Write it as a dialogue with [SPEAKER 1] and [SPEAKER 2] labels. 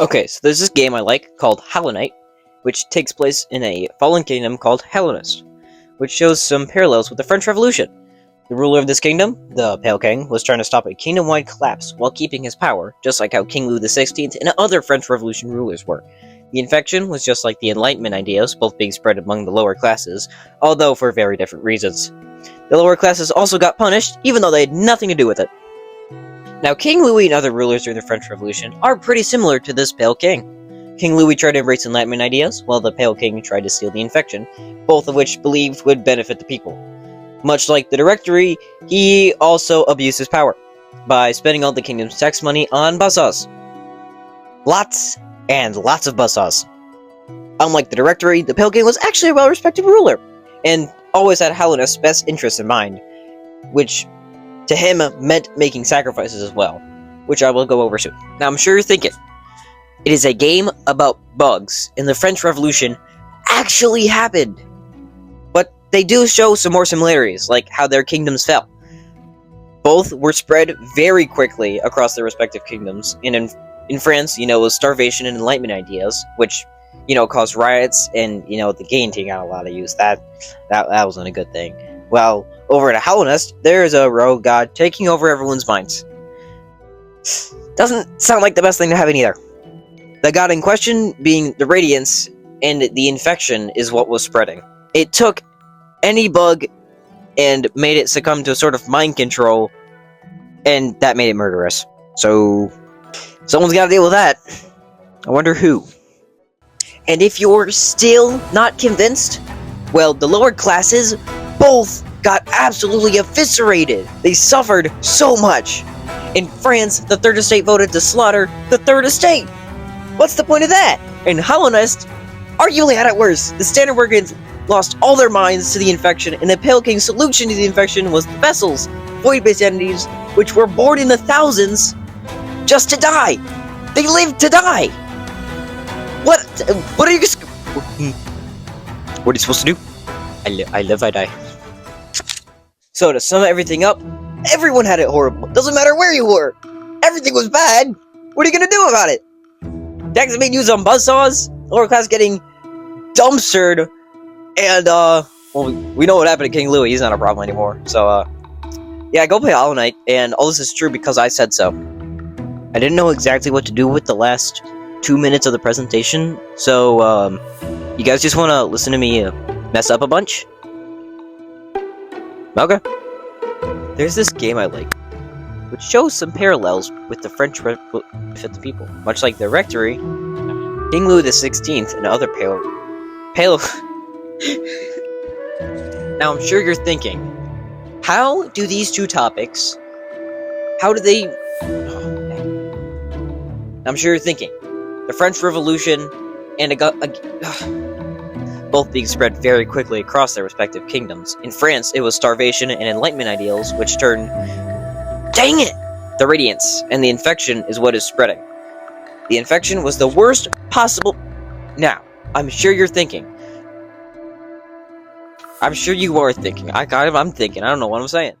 [SPEAKER 1] Okay, so there's this game I like called Hollow Knight, which takes place in a fallen kingdom called Hellenist, which shows some parallels with the French Revolution. The ruler of this kingdom, the Pale King, was trying to stop a kingdom-wide collapse while keeping his power, just like how King Louis XVI and other French Revolution rulers were. The infection was just like the Enlightenment ideas, both being spread among the lower classes, although for very different reasons. The lower classes also got punished, even though they had nothing to do with it. Now, King Louis and other rulers during the French Revolution are pretty similar to this Pale King. King Louis tried to embrace Enlightenment ideas, while the Pale King tried to steal the infection, both of which believed would benefit the people. Much like the Directory, he also abused his power by spending all the kingdom's tax money on buzzsaws. Lots and lots of buzzsaws. Unlike the Directory, the Pale King was actually a well-respected ruler, and always had Hellenist's best interests in mind, which to him meant making sacrifices as well, which I will go over soon. Now I'm sure you're thinking, it is a game about bugs, and the French Revolution actually happened. But they do show some more similarities, like how their kingdoms fell. Both were spread very quickly across their respective kingdoms, and in France, it was starvation and Enlightenment ideas, which, caused riots, and, the guillotine got a lot of use. That wasn't a good thing. Well, over at Hellenist, there is a rogue god taking over everyone's minds. Doesn't sound like the best thing to happen either. The god in question being the Radiance, and the infection is what was spreading. It took any bug and made it succumb to a sort of mind control, and that made it murderous. So, someone's gotta deal with that. I wonder who. And if you're still not convinced, well, the lower classes both got absolutely eviscerated. They suffered so much. In France, the Third Estate voted to slaughter the Third Estate. What's the point of that? In Hellenist, arguably had it worse. The Standard Workers lost all their minds to the infection, and the Pale King's solution to the infection was the vessels, void-based entities, which were born in the thousands just to die. They lived to die. What are you supposed to do? I live, I die. So to sum everything up, everyone had it horrible. Doesn't matter where you were. Everything was bad. What are you gonna do about it? Taxes being used on buzzsaws, lower class getting dumpstered, and we know what happened to King Louis. He's not a problem anymore. So yeah, go play Hollow Knight, and all this is true because I said so. I didn't know exactly what to do with the last 2 minutes of the presentation, so you guys just want to listen to me mess up a bunch? Okay. There's this game I like, which shows some parallels with the French benefit the people. Much like the Rectory, King Louis XVI and other pale. Now I'm sure you're thinking, how do these two topics, I'm sure you're thinking, the French Revolution and both being spread very quickly across their respective kingdoms. In France, it was starvation and Enlightenment ideals, which turned, dang it, the Radiance, and the infection is what is spreading. The infection was the worst possible. Now, I'm sure you're thinking. I'm sure you are thinking. I'm thinking. I don't know what I'm saying.